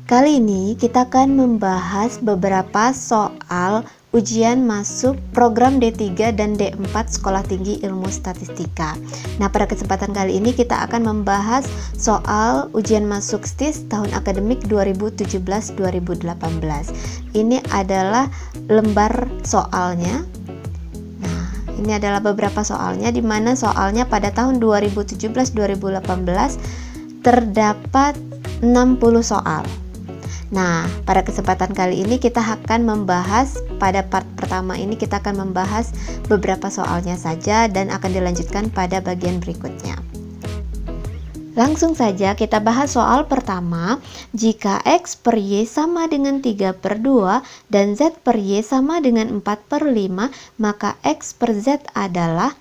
Kali ini kita akan membahas beberapa soal ujian masuk program D3 dan D4 Sekolah Tinggi Ilmu Statistika. Nah, pada kesempatan kali ini kita akan membahas soal ujian masuk STIS tahun akademik 2017-2018. Ini adalah lembar soalnya. Nah, ini adalah beberapa soalnya, di mana soalnya pada tahun 2017-2018 terdapat 60 soal. Nah, pada kesempatan kali ini kita akan membahas, pada part pertama ini kita akan membahas beberapa soalnya saja dan akan dilanjutkan pada bagian berikutnya. Langsung saja kita bahas soal pertama. Jika X per Y sama dengan 3/2 dan Z per Y sama dengan 4/5, maka X per Z adalah,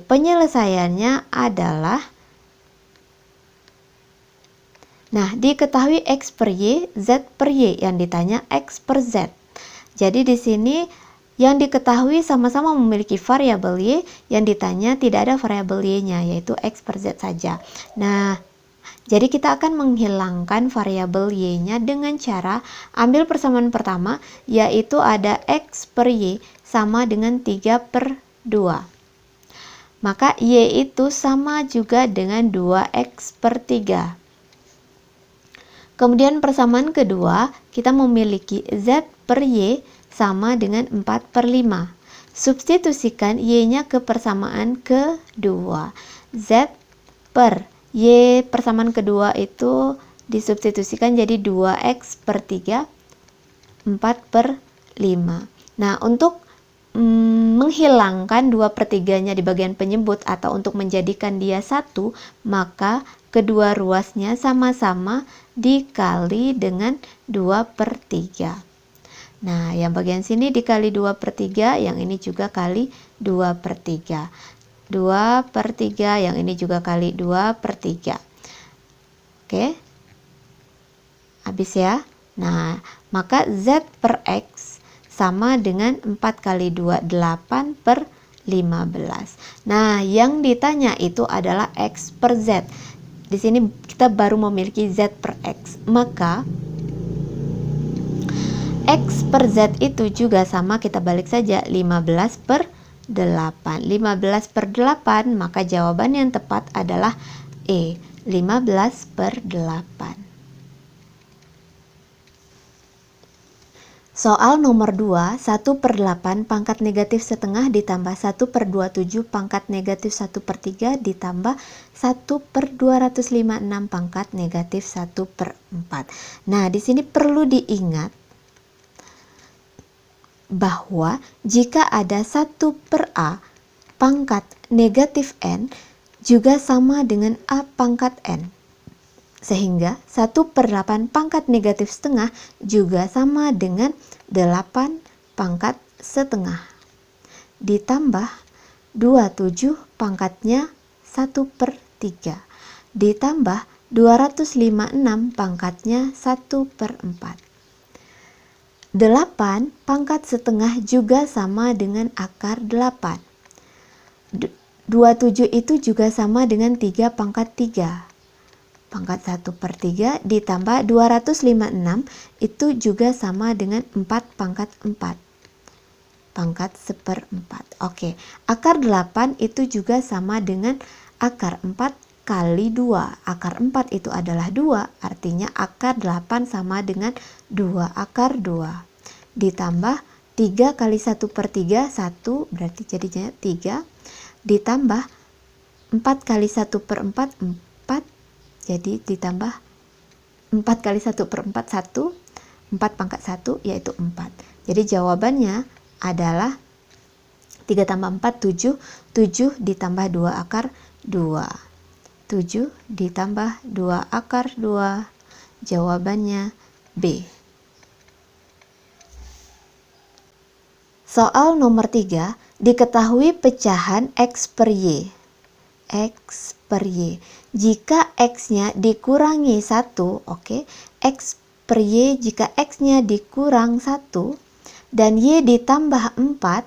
penyelesaiannya adalah, nah, diketahui X per Y, Z per Y, yang ditanya X per Z. Jadi di sini yang diketahui sama-sama memiliki variabel Y, yang ditanya tidak ada variabel Y-nya, yaitu X per Z saja. Nah, jadi kita akan menghilangkan variabel Y-nya dengan cara ambil persamaan pertama, yaitu ada X per Y sama dengan 3/2. Maka Y itu sama juga dengan 2X per 3. Kemudian persamaan kedua, kita memiliki Z per Y sama dengan 4/5. Substitusikan Y-nya ke persamaan kedua. Z per Y persamaan kedua itu disubstitusikan jadi 2X per 3, 4/5. Nah, untuk menghilangkan 2/3-nya di bagian penyebut atau untuk menjadikan dia 1, maka kedua ruasnya sama-sama dikali dengan 2/3. Nah, yang bagian sini dikali 2/3, yang ini juga kali 2/3. 2/3, yang ini juga kali 2/3. Oke. Habis ya. Nah, maka Z per X sama dengan 4 kali 2, 8/15. Nah, yang ditanya itu adalah X per Z. Di sini kita baru memiliki Z per X, maka X per Z itu juga sama, kita balik saja, 15/8. 15/8, maka jawaban yang tepat adalah E, 15/8. Soal nomor 2, 1/8 pangkat negatif setengah ditambah 1/27 pangkat negatif 1/3 ditambah 1/256 pangkat negatif 1/4. Nah, di sini perlu diingat bahwa jika ada 1/A pangkat negatif N juga sama dengan A pangkat N. Sehingga 1/8 pangkat negatif setengah juga sama dengan 8 pangkat setengah. Ditambah 27 pangkatnya 1/3. Ditambah 256 pangkatnya 1/4. 8 pangkat setengah juga sama dengan akar 8. 27 itu juga sama dengan 3 pangkat 3. Pangkat 1/3 ditambah 256 itu juga sama dengan 4 pangkat 4. Pangkat 1/4. Oke, akar 8 itu juga sama dengan akar 4 kali 2. Akar 4 itu adalah 2, artinya akar 8 sama dengan 2 akar 2. Ditambah 3 kali 1/3, 1, berarti jadinya 3. Ditambah 4 kali 1/4, 4. Jadi ditambah 4 kali 1/4, 1, 4 pangkat 1 yaitu 4. Jadi jawabannya adalah 3 tambah 4, 7, 7 ditambah 2 akar 2. 7 ditambah 2 akar 2, jawabannya B. Soal nomor 3, diketahui pecahan X per Y. X per Y. Jika X-nya dikurangi 1, X per Y jika X-nya dikurang 1 dan Y ditambah 4,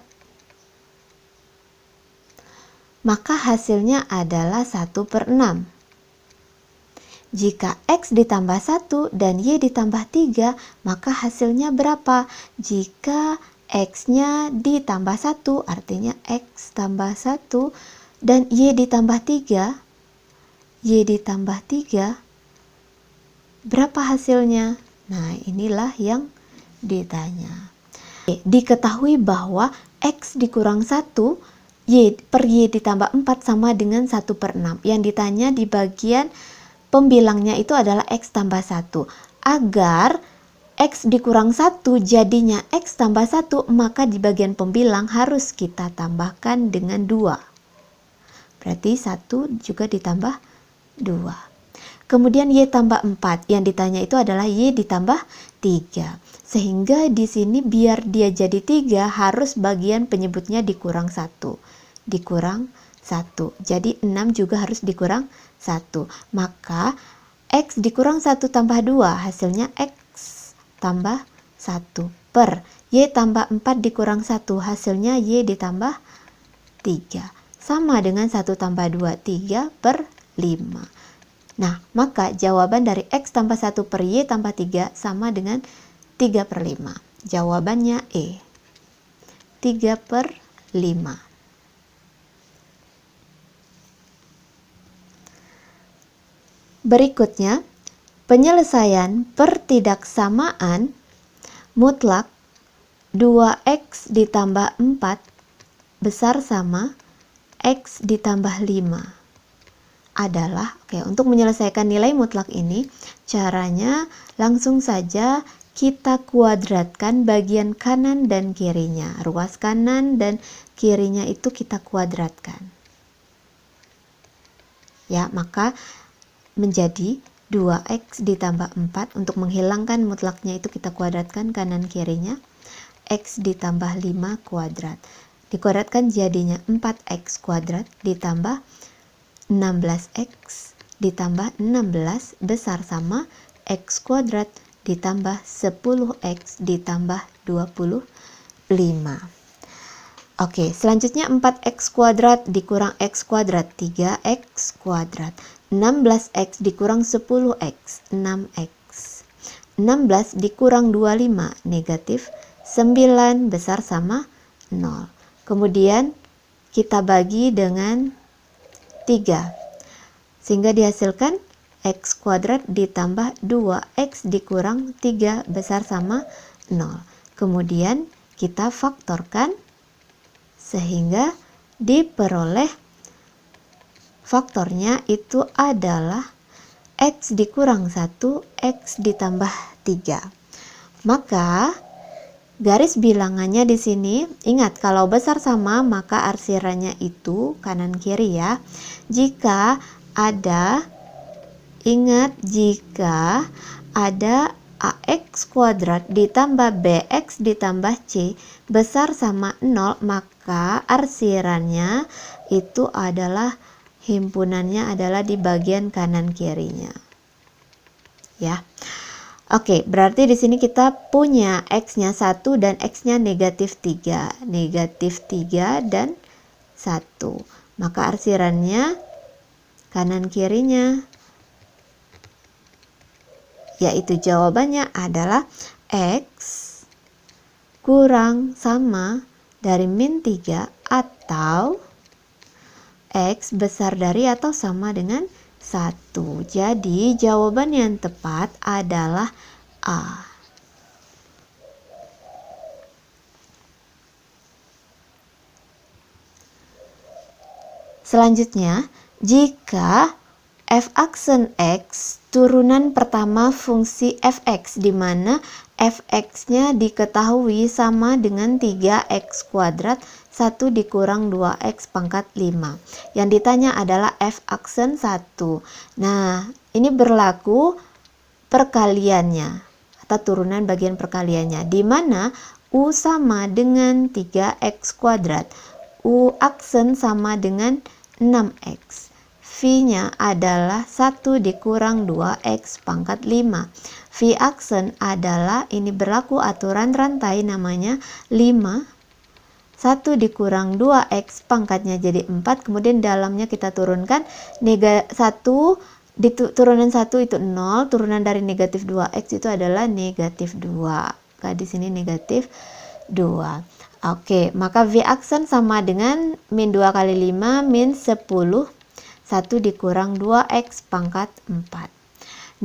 maka hasilnya adalah 1/6. Jika X ditambah 1 dan Y ditambah 3, maka hasilnya berapa? Jika X-nya ditambah 1, artinya X tambah 1, dan Y ditambah 3, berapa hasilnya? Nah, inilah yang ditanya. Diketahui bahwa X dikurang 1, Y per Y ditambah 4 sama dengan 1/6. Yang ditanya di bagian pembilangnya itu adalah X tambah 1. Agar X dikurang 1 jadinya X tambah 1, maka di bagian pembilang harus kita tambahkan dengan 2. Berarti 1 juga ditambah 2. Kemudian Y tambah 4, yang ditanya itu adalah Y ditambah 3. Sehingga di sini biar dia jadi 3 harus bagian penyebutnya dikurang 1. Dikurang 1. Jadi 6 juga harus dikurang 1. Maka X dikurang 1 tambah 2 hasilnya X tambah 1 per Y tambah 4 dikurang 1 hasilnya Y ditambah 3. Sama dengan 1 tambah 2, 3 per 5. Nah, maka jawaban dari X tambah 1 per Y tambah 3 sama dengan 3 per 5. Jawabannya E. 3 per 5. Berikutnya, penyelesaian pertidaksamaan mutlak 2X ditambah 4 besar sama X ditambah 5. Adalah, untuk menyelesaikan nilai mutlak ini, caranya langsung saja kita kuadratkan bagian kanan dan kirinya. Ruas kanan dan kirinya itu kita kuadratkan. Ya, maka menjadi 2X ditambah 4. Untuk menghilangkan mutlaknya itu kita kuadratkan kanan kirinya. X ditambah 5 kuadrat. Dikuadratkan jadinya 4X kuadrat ditambah 16X ditambah 16 besar sama X kuadrat ditambah 10X ditambah 25. Oke, selanjutnya 4X kuadrat dikurang X kuadrat, 3X kuadrat. 16X dikurang 10X, 6X. 16 dikurang 25, negatif 9 besar sama 0. Kemudian kita bagi dengan 3, sehingga dihasilkan X kuadrat ditambah 2X dikurang 3 besar sama 0. Kemudian kita faktorkan sehingga diperoleh faktornya itu adalah X dikurang 1, X ditambah 3. Maka garis bilangannya di sini, ingat kalau besar sama maka arsirannya itu kanan kiri ya. Jika ada AX kuadrat ditambah BX ditambah C besar sama 0, maka arsirannya itu adalah himpunannya adalah di bagian kanan kirinya. Ya. Oke, berarti di sini kita punya X-nya 1 dan X-nya negatif 3. Negatif 3 dan 1. Maka arsirannya kanan kirinya, yaitu jawabannya adalah X kurang sama dari min 3 atau X besar dari atau sama dengan 1. Jadi jawaban yang tepat adalah A. Selanjutnya, jika f aksen X turunan pertama fungsi fx, di mana fx-nya diketahui sama dengan 3x kuadrat 1 dikurang 2x pangkat 5. Yang ditanya adalah f aksen 1. Nah, ini berlaku perkaliannya atau turunan bagian perkaliannya, di mana u sama dengan 3x kuadrat, u aksen sama dengan 6x. V-nya adalah 1 dikurang 2x pangkat 5. V aksen adalah, ini berlaku aturan rantai namanya 5. 1 dikurang 2x pangkatnya jadi 4. Kemudian dalamnya kita turunkan 1 di turunan 1 itu 0, turunan dari negatif 2x itu adalah negatif 2. Nah, di sini negatif 2. Oke, maka V aksen sama dengan min 2 kali 5 min 10, 1 dikurang 2x pangkat 4.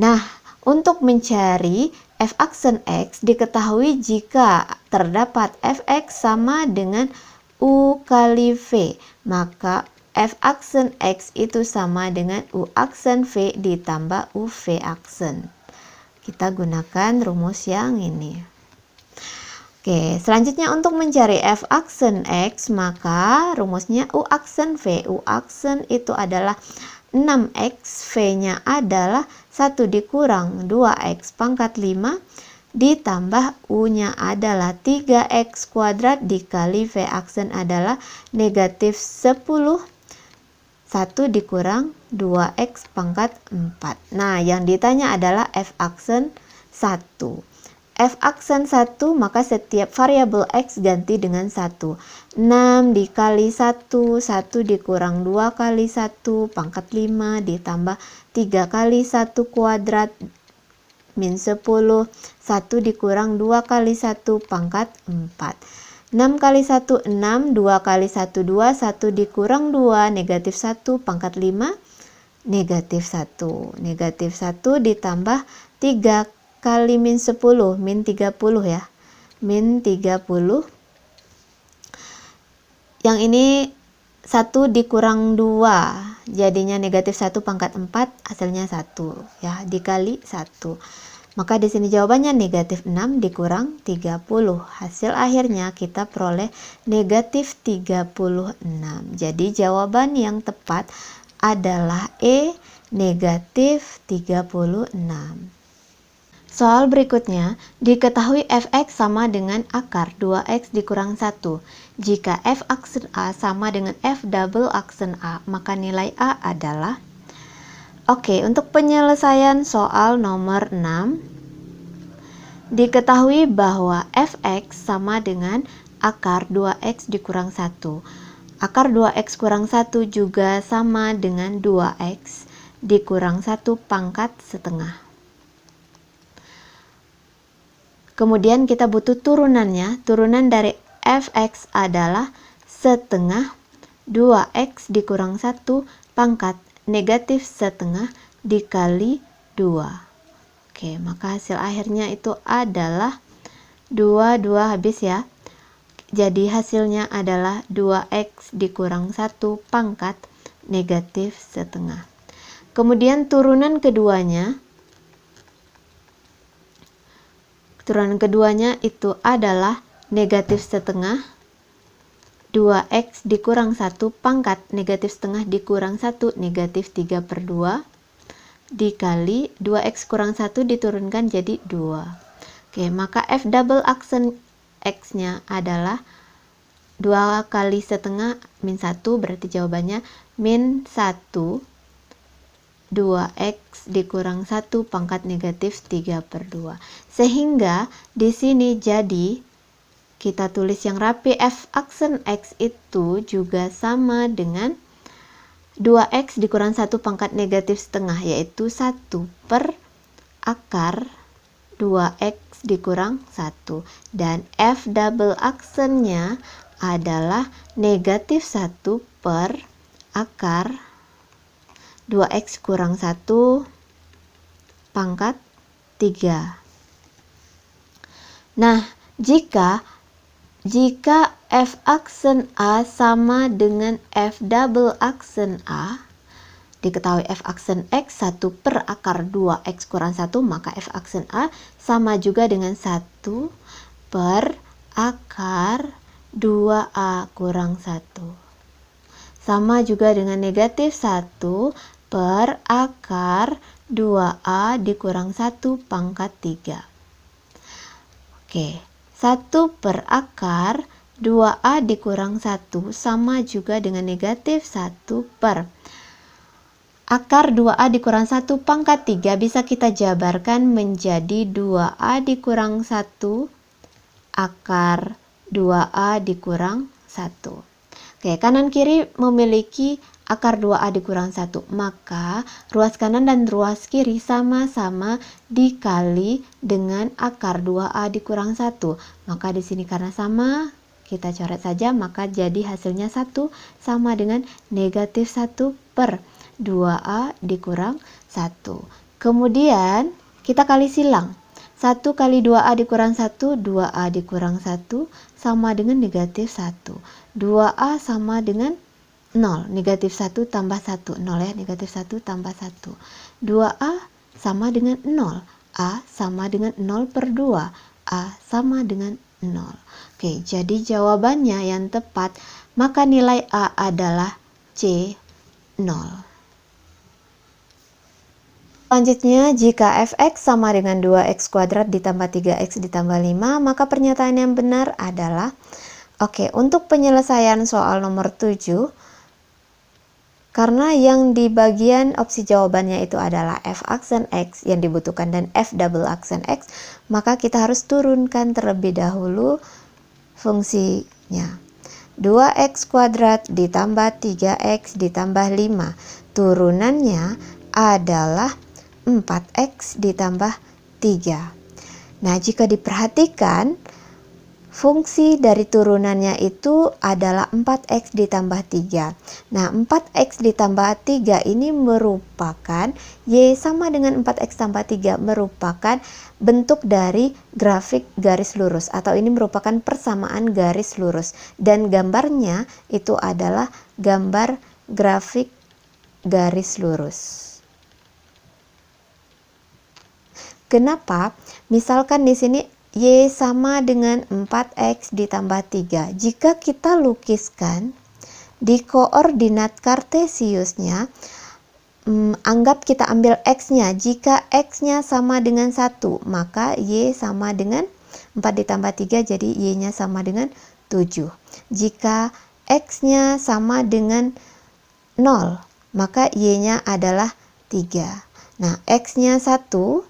Nah, untuk mencari f aksen x diketahui jika terdapat fx sama dengan u kali v, maka f aksen x itu sama dengan u aksen v ditambah u v aksen. Kita gunakan rumus yang ini. Oke, selanjutnya untuk mencari f aksen x, maka rumusnya u aksen v. U aksen itu adalah 6x, v-nya adalah 1 dikurang 2x pangkat 5, ditambah u-nya adalah 3x kuadrat dikali v aksen adalah negatif 10, 1 dikurang 2x pangkat 4. Nah, yang ditanya adalah f aksen 1. F aksen 1, maka setiap variabel x ganti dengan 1. 6 dikali 1, 1 dikurang 2 kali 1, pangkat 5, ditambah 3 kali 1 kuadrat, min 10, 1 dikurang 2 kali 1, pangkat 4. 6 kali 1, 6, 2 kali 1, 2, 1 dikurang 2, negatif 1, pangkat 5, negatif 1. Negatif 1 ditambah 3 kali min 10, min 30 ya, min 30. Yang ini 1 dikurang 2, jadinya negatif 1 pangkat 4, hasilnya 1 ya, dikali 1. Maka di sini jawabannya negatif 6 dikurang 30. Hasil akhirnya kita peroleh negatif 36. Jadi jawaban yang tepat adalah E, negatif 36. Soal berikutnya, diketahui fx sama dengan akar 2x dikurang 1. Jika f aksen A sama dengan f double aksen A, maka nilai A adalah... Oke, untuk penyelesaian soal nomor 6, diketahui bahwa fx sama dengan akar 2x dikurang 1. Akar 2x kurang 1 juga sama dengan 2x dikurang 1 pangkat setengah. Kemudian kita butuh turunannya. Turunan dari fx adalah setengah 2x dikurang 1 pangkat negatif setengah dikali 2. Oke, maka hasil akhirnya itu adalah 2 habis ya. Jadi hasilnya adalah 2x dikurang 1 pangkat negatif setengah. Kemudian turunan keduanya itu adalah negatif setengah 2x dikurang 1 pangkat negatif setengah dikurang 1 negatif 3/2 dikali 2x kurang 1 diturunkan jadi 2. Oke, maka f double aksen x nya adalah 2 kali setengah min 1, berarti jawabannya min 1 2x dikurang 1 pangkat negatif 3/2. Sehingga di sini jadi kita tulis yang rapi, f aksen x itu juga sama dengan 2x dikurang 1 pangkat negatif setengah, yaitu 1 per akar 2x dikurang 1. Dan f double aksennya adalah negatif 1 per akar 2x kurang 1 pangkat 3. Nah, jika f aksen A sama dengan f double aksen A, diketahui f aksen x 1 per akar 2x kurang 1, maka f aksen A sama juga dengan 1 per akar 2a kurang 1. Sama juga dengan negatif 1 per akar 2a dikurang 1 pangkat 3. Oke, 1 per akar 2a dikurang 1 sama juga dengan negatif 1 per akar 2a dikurang 1 pangkat 3 bisa kita jabarkan menjadi 2a dikurang 1 akar 2a dikurang 1. Oke, kanan kiri memiliki akar 2A dikurang 1. Maka ruas kanan dan ruas kiri sama-sama dikali dengan akar 2A dikurang 1. Maka di sini karena sama, kita coret saja, maka jadi hasilnya 1 sama dengan negatif 1 per 2A dikurang 1. Kemudian kita kali silang. 1 kali 2A dikurang 1, 2A dikurang 1 sama dengan negatif 1. 2A sama dengan 0. Negatif 1 tambah 1. 0 ya, negatif 1 tambah 1. 2A sama dengan 0. A sama dengan 0 per 2. A sama dengan 0. Oke, jadi jawabannya yang tepat, maka nilai A adalah C, 0. Selanjutnya, jika fx sama dengan 2x kuadrat ditambah 3x ditambah 5, maka pernyataan yang benar adalah, oke, untuk penyelesaian soal nomor 7, karena yang di bagian opsi jawabannya itu adalah f aksen x yang dibutuhkan dan f double aksen x, maka kita harus turunkan terlebih dahulu fungsinya. 2x kuadrat ditambah 3x ditambah 5, turunannya adalah 4x ditambah 3. Nah, jika diperhatikan, fungsi dari turunannya itu adalah 4x ditambah 3. Nah, 4x ditambah 3 ini merupakan Y sama dengan 4x tambah 3, merupakan bentuk dari grafik garis lurus, atau ini merupakan persamaan garis lurus. Dan gambarnya itu adalah gambar grafik garis lurus. Kenapa? Misalkan di sini Y sama dengan 4x ditambah 3. Jika kita lukiskan di koordinat kartesiusnya, anggap kita ambil x-nya. Jika x-nya sama dengan 1, maka Y sama dengan 4 ditambah 3, jadi Y-nya sama dengan 7. Jika x-nya sama dengan 0, maka Y-nya adalah 3. Nah, x-nya 1,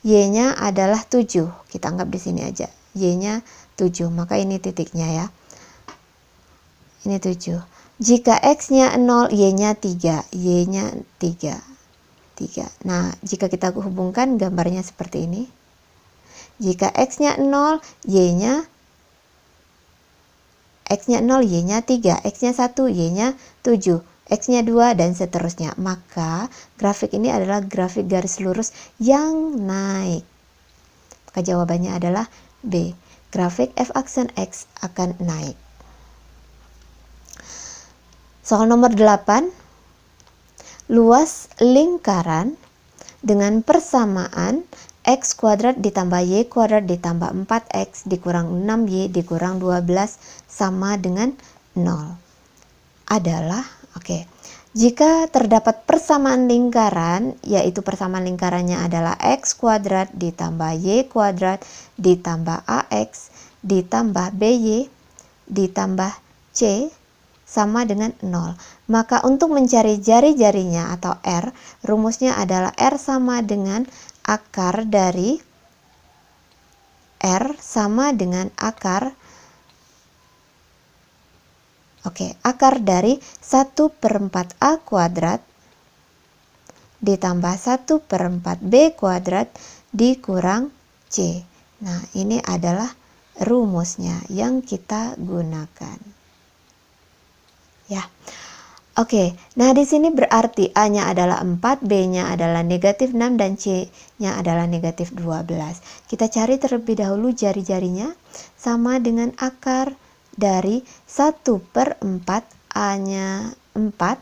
Y-nya adalah 7. Kita anggap di sini aja. Y-nya 7. Maka ini titiknya ya. Ini 7. Jika X-nya 0, Y-nya 3. Y-nya 3. 3. Nah, jika kita hubungkan gambarnya seperti ini. Jika X-nya 0, Y-nya 0, Y-nya 3. X-nya 1, Y-nya 7. X-nya 2 dan seterusnya. Maka grafik ini adalah grafik garis lurus yang naik. Maka jawabannya adalah B. Grafik f aksen X akan naik. Soal nomor 8. Luas lingkaran dengan persamaan x kuadrat ditambah y kuadrat ditambah 4x dikurang 6y dikurang 12 sama dengan 0 adalah, oke, jika terdapat persamaan lingkaran, yaitu persamaan lingkarannya adalah x kuadrat ditambah y kuadrat ditambah ax ditambah by ditambah c sama dengan 0. Maka untuk mencari jari-jarinya atau R, rumusnya adalah R sama dengan akar dari R sama dengan akar, akar dari 1/4 A kuadrat ditambah 1/4 B kuadrat dikurang C. Nah, ini adalah rumusnya yang kita gunakan. Ya. Oke, nah di sini berarti A-nya adalah 4, B-nya adalah negatif 6, dan C-nya adalah negatif 12. Kita cari terlebih dahulu jari-jarinya, sama dengan akar dari 1/4 A-nya 4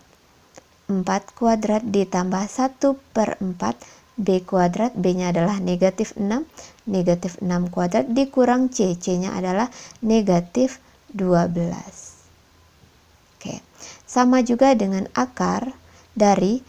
kuadrat ditambah 1/4 B kuadrat, B-nya adalah negatif 6 kuadrat dikurang C, C-nya adalah negatif 12. Oke, sama juga dengan akar dari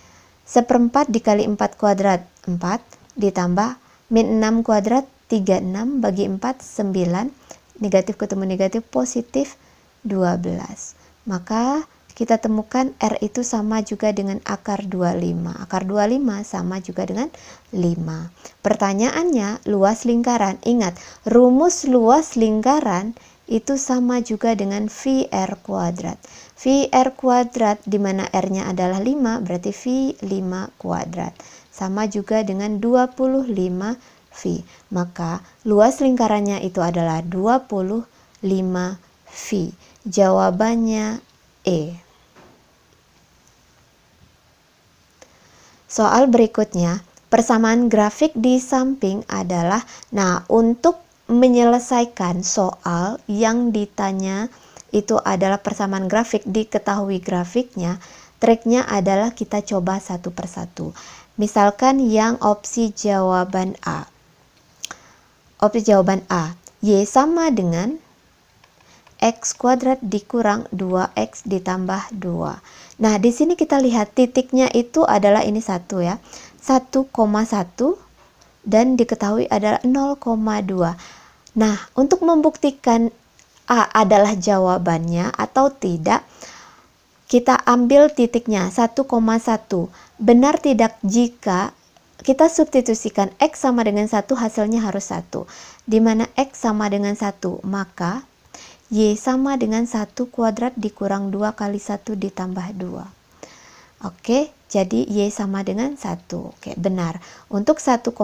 1/4 dikali 4 kuadrat 4 ditambah min 6 kuadrat 36 bagi 4 9, negatif ketemu negatif positif 12. Maka kita temukan R itu sama juga dengan akar 25. Akar 25 sama juga dengan 5. Pertanyaannya, luas lingkaran. Ingat, rumus luas lingkaran itu sama juga dengan VR kuadrat. V R kuadrat, di mana R-nya adalah 5, berarti V 5 kuadrat. Sama juga dengan 25 V. Maka luas lingkarannya itu adalah 25 V. Jawabannya E. Soal berikutnya, persamaan grafik di samping adalah, nah untuk menyelesaikan soal yang ditanya itu adalah persamaan grafik, diketahui grafiknya, triknya adalah kita coba satu persatu. Misalkan yang opsi jawaban A. Opsi jawaban A, Y sama dengan X kuadrat dikurang 2X ditambah 2. Nah, di sini kita lihat titiknya itu adalah ini 1 ya. 1,1 dan diketahui adalah 0,2. Nah, untuk membuktikan A adalah jawabannya atau tidak, kita ambil titiknya 1,1. Benar tidak jika kita substitusikan X sama dengan 1, hasilnya harus 1. Di mana X sama dengan 1, maka Y sama dengan 1 kuadrat dikurang 2 kali 1 ditambah 2. Oke, jadi Y sama dengan 1. Oke, benar. Untuk 1,1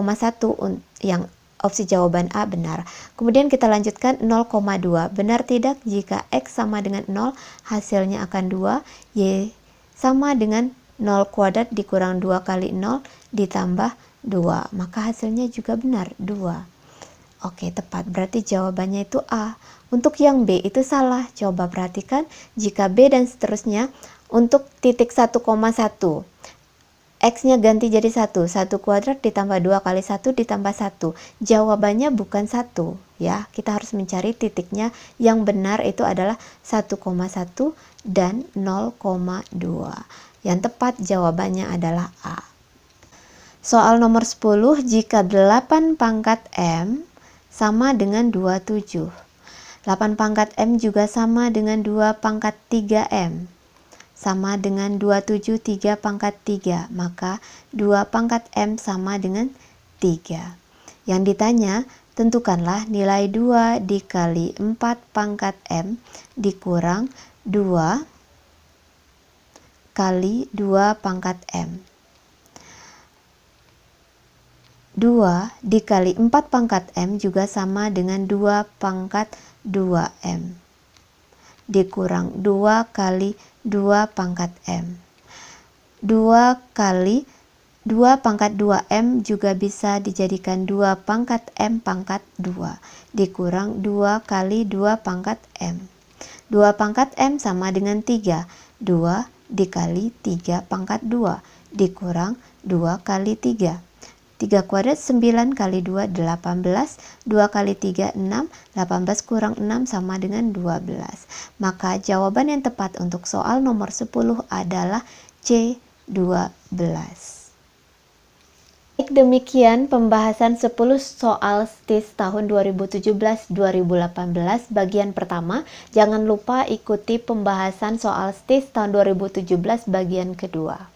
yang opsi jawaban A benar. Kemudian kita lanjutkan 0,2. Benar tidak jika X sama dengan 0, hasilnya akan 2. Y sama dengan 0 kuadrat dikurang 2 kali 0 ditambah 2. Maka hasilnya juga benar, 2. Oke, tepat. Berarti jawabannya itu A. Untuk yang B itu salah. Coba perhatikan, jika B dan seterusnya, untuk titik 1,1, X-nya ganti jadi 1. 1 kuadrat ditambah 2 kali 1 ditambah 1. Jawabannya bukan 1. Ya, kita harus mencari titiknya. Yang benar itu adalah 1,1 dan 0,2. Yang tepat jawabannya adalah A. Soal nomor 10, jika 8 pangkat M sama dengan 27. 8 pangkat M juga sama dengan 2 pangkat 3M. Sama dengan 27 3 pangkat 3. Maka 2 pangkat M sama dengan 3. Yang ditanya, tentukanlah nilai 2 dikali 4 pangkat M dikurang 2 kali 2 pangkat M. 2 dikali 4 pangkat M juga sama dengan 2 pangkat 2M dikurang 2 kali 2 pangkat M. 2 kali 2 pangkat 2M juga bisa dijadikan 2 pangkat M pangkat 2 dikurang 2 kali 2 pangkat M. 2 pangkat M sama dengan 3. 2 dikali 3 pangkat 2 dikurang 2 kali 3. 3 kuadrat 9 kali 2 18, 2 kali 3 6, 18 kurang 6 sama dengan 12. Maka jawaban yang tepat untuk soal nomor 10 adalah C 12. Baik, demikian pembahasan 10 soal STIS tahun 2017-2018 bagian pertama. Jangan lupa ikuti pembahasan soal STIS tahun 2017 bagian kedua.